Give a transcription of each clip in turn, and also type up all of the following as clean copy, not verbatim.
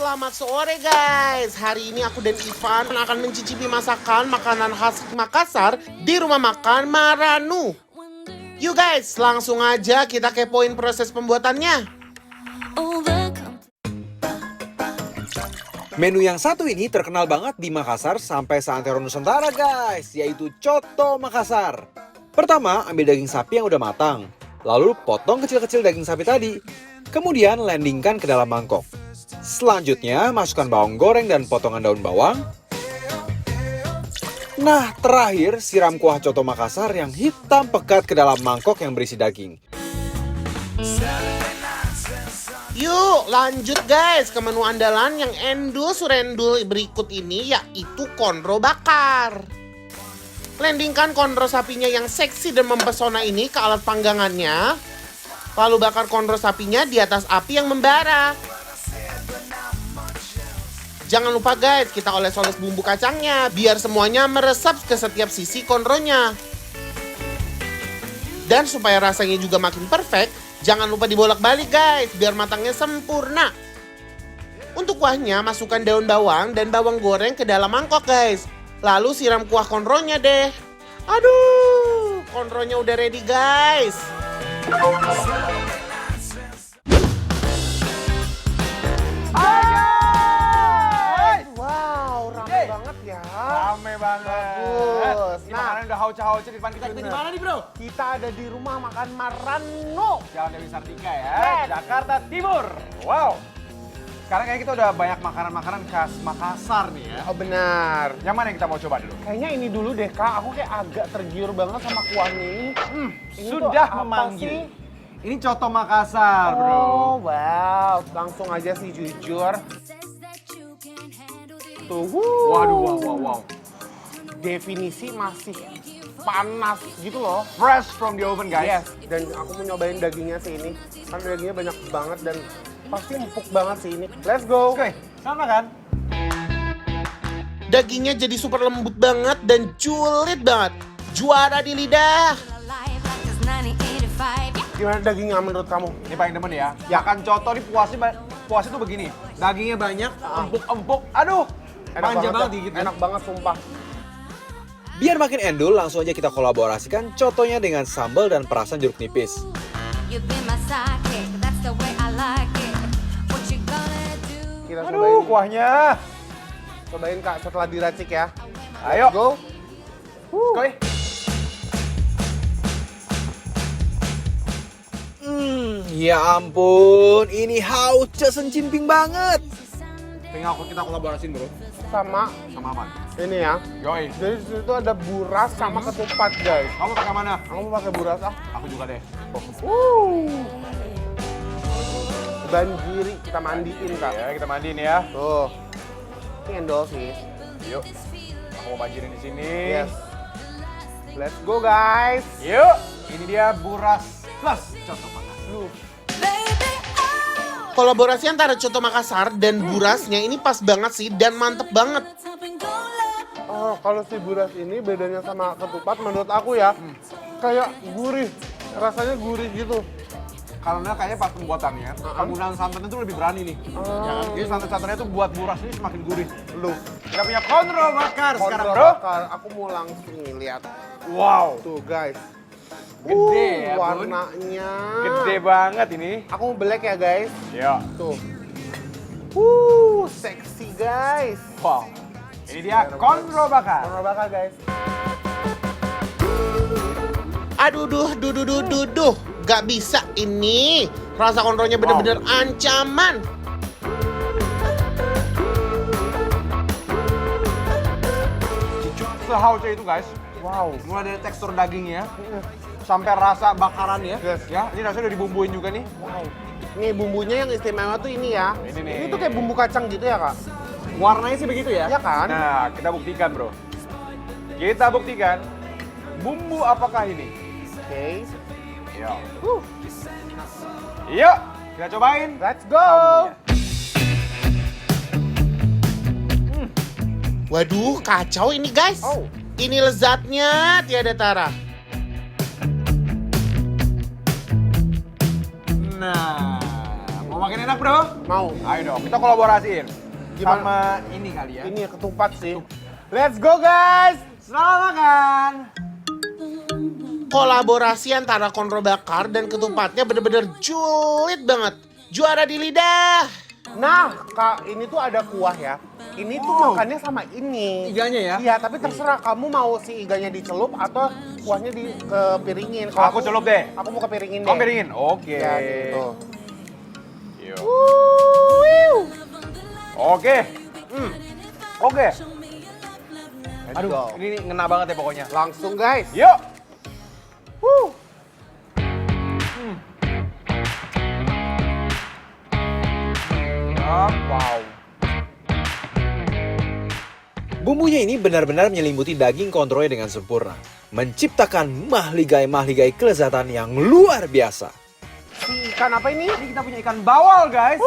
Selamat sore guys. Hari ini aku dan Ivan akan mencicipi masakan makanan khas Makassar di rumah makan Maranu. Yuk guys, langsung aja kita kepoin proses pembuatannya. Menu yang satu ini terkenal banget di Makassar sampai seantero Nusantara guys, yaitu coto Makassar. Pertama, ambil daging sapi yang udah matang, lalu potong kecil-kecil daging sapi tadi. Kemudian landingkan ke dalam mangkok. Selanjutnya, masukkan bawang goreng dan potongan daun bawang. Nah, terakhir siram kuah coto Makassar yang hitam pekat ke dalam mangkok yang berisi daging. Yuk lanjut guys ke menu andalan yang endul surendul berikut ini, yaitu konro bakar. Landingkan konro sapinya yang seksi dan mempesona ini ke alat panggangannya. Lalu bakar konro sapinya di atas api yang membara. Jangan lupa guys, kita oles-oles bumbu kacangnya biar semuanya meresap ke setiap sisi konronya. Dan supaya rasanya juga makin perfect, jangan lupa dibolak-balik guys, biar matangnya sempurna. Untuk kuahnya, masukkan daun bawang dan bawang goreng ke dalam mangkok guys. Lalu siram kuah konronya deh. Aduh, konronya udah ready guys. Wow, rame banget ya. Rame banget. Bagus. Ini makanan udah hauce-hauce di depan kita. Kita di mana nih bro? Kita ada di rumah makan Maranu. Jalan Dewi Sartika ya, Jakarta Timur. Wow. Sekarang kayaknya kita udah banyak makanan-makanan khas Makassar nih ya. Oh benar. Yang mana yang kita mau coba dulu? Kayaknya ini dulu deh Kak, aku kayak agak tergiur banget sama kuahnya ini. Ini Sudah tuh apa memanggil. sih? Ini coto Makassar bro. Oh wow, langsung aja sih jujur. Tuh, Wow. definisi masih panas gitu loh. Fresh from the oven guys. Yes, dan aku mau nyobain dagingnya sih ini. Karena dagingnya banyak banget dan pasti empuk banget sih ini. Let's go. Oke, selamat makan. Dagingnya jadi super lembut banget dan culit banget. Juara di lidah. Gimana dagingnya menurut kamu? Ini paling demen ya. Makan coto nih puasnya tuh begini. Dagingnya banyak, empuk-empuk. Aduh, manja banget digigit. Enak banget sumpah. Biar makin endul, langsung aja kita kolaborasikan cotonya dengan sambal dan perasan jeruk nipis. Kita Aduh, kuahnya. cobain Kak setelah diracik ya. Ayo. Go. Koi. Ya ampun, ini hauce sencimping banget. Tinggal kita kolaborasiin bro. Sama Sama apa? ini ya. Yoi. Jadi di situ ada buras sama ketupat guys. Kamu pakai mana? Aku mau pakai buras ah. Aku juga deh. Banjiri kita mandiin Kak. Ya, kita mandiin ya. Tuh. Ini endol sih. Yuk. Aku mau banjirin di sini. Yes. Let's go guys. Yuk. Ini dia buras plus coto Makassar. Kolaborasi antara coto Makassar dan burasnya ini pas banget sih dan mantep banget. Oh, kalau si buras ini bedanya sama ketupat menurut aku ya, kayak gurih, rasanya gurih gitu. Karena kayaknya pas pembuatannya, penggunaan santannya tuh lebih berani nih. Ya kan? Jadi santan-santannya tuh buat buras ini semakin gurih. Lu, Kita punya konro bakar sekarang konro bro. bakar. Aku mau langsung nih lihat. Wow. Tuh guys. Gede ya bun. Warnanya. Gede banget ini. Aku mau black ya guys. Ya. Tuh. Seksi guys. Wow. Ini dia konro bakar. Konro bakar guys. Aduh. Gak bisa ini. Rasa konronya bener-bener ancaman. Sehauce itu guys. Wow. Mulai dari tekstur dagingnya sampai rasa bakarannya. Yes. Ya, ini rasanya udah dibumbuin juga nih. Wow. Nih bumbunya yang istimewa tuh ini ya. Ini nih. Ini tuh kayak bumbu kacang gitu ya Kak? Warnanya sih begitu ya? Iya kan? Nah, kita buktikan bro. Kita buktikan bumbu apakah ini? Oke. Yuk. Yuk, kita cobain. Let's go. Waduh, kacau ini guys. Oh. Ini lezatnya tiada tara. Nah, mau makin enak bro? Mau. Ayo dong, kita kolaborasiin. Gimana? Sama ini kali ya. Ini ketupat sih. Let's go guys! Selamat makan. Kolaborasi antara konro bakar dan ketupatnya bener-bener julid banget. Juara di lidah. Nah, Kak, ini tuh ada kuah ya. Ini tuh makannya sama ini. Iganya ya? Iya, tapi terserah kamu mau si iganya dicelup atau kuahnya kepiringin. Aku celup deh. Aku mau kepiringin deh. Kau piringin? Oke. Ya, gitu. Yuk. Oke. Oke. Let's Aduh, go. ini ngena banget ya pokoknya. Langsung guys. Yuk. Wow. Bumbunya ini benar-benar menyelimuti daging kontrolnya dengan sempurna. Menciptakan mahligai-mahligai kelezatan yang luar biasa. Si ikan apa ini? Ini kita punya ikan bawal guys.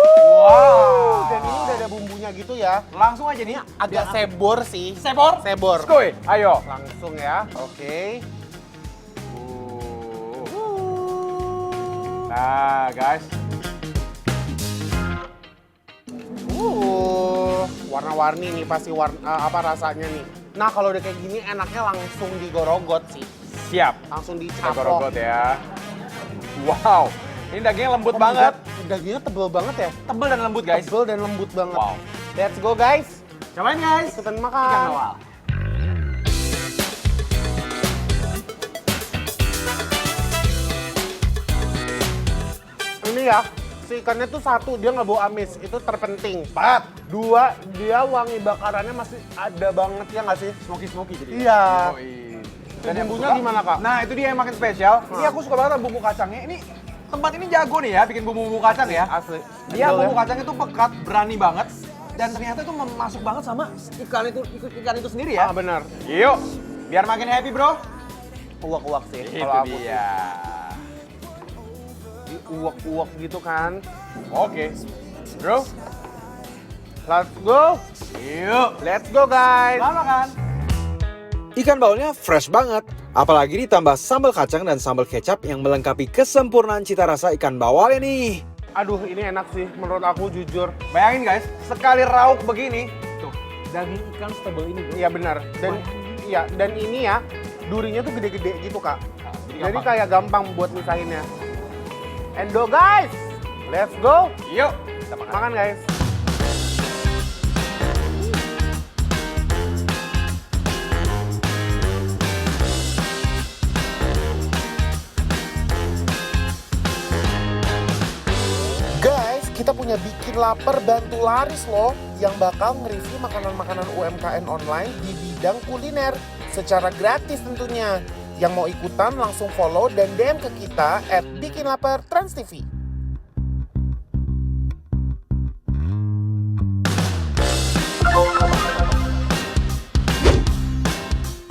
Dan ini udah ada bumbunya gitu ya. Langsung aja nih. Agak sebor sih. Sebor? Sebor. Skoy, ayo. Langsung ya. Oke. Nah guys. Warna-warni nih pasti apa rasanya nih. Nah, kalau udah kayak gini enaknya langsung digorogot sih. Siap. Langsung Kita dicapok. gorogot ya. Wow. Ini dagingnya lembut banget. Dagingnya tebel banget ya. Tebel dan lembut guys. Tebel dan lembut banget. Wow. Let's go guys. Cobain guys. Ikutan Ikan makan. bawal. Ini ya, si ikannya tuh satu, dia nggak bau amis. Itu terpenting. 4. 2, dia wangi bakarannya masih ada banget ya nggak sih? Smoky jadi. Iya. Yoi. Dan yang bumbunya suka- gimana, Kak? Nah itu dia yang makin spesial. Ini aku suka banget sama bumbu kacangnya. Ini tempat ini jago nih ya bikin bumbu-bumbu kacang ya. Asli. Dia Betul bumbu ya? kacangnya tuh pekat, berani banget. Dan ternyata itu masuk banget sama ikan itu sendiri ya. Ah, benar. Yuk, biar makin happy bro. Uwak-uwak sih Itu kalau aku. dia. Di uwak-uwak gitu kan. Oke, bro. Let's go. Yuk, Let's go guys. selamat makan. Ikan bawalnya fresh banget, apalagi ditambah sambal kacang dan sambal kecap yang melengkapi kesempurnaan cita rasa ikan bawal ini. Aduh, ini enak sih menurut aku jujur. Bayangin guys, sekali rauk begini, tuh daging ikan setebal ini bro. Iya benar. Dan ini ya, durinya tuh gede-gede gitu, Kak. Jadi gampang. kayak gampang buat misahinnya. Endo guys. Let's go. Yuk, kita makan. Makan guys. Guys, kita punya bikin lapar bantu laris loh yang bakal nge-review makanan-makanan UMKM online di bidang kuliner secara gratis tentunya. Yang mau ikutan langsung follow dan DM ke kita @bikinlapertransTV.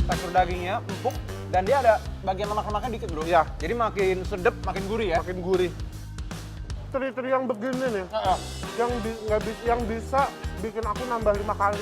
Tekstur dagingnya empuk dan dia ada bagian lemak-lemaknya dikit bro. Iya. Jadi makin sedep, makin gurih ya. Makin gurih. Teri-teri yang begini nih, yang bisa bikin aku nambah 5 kali.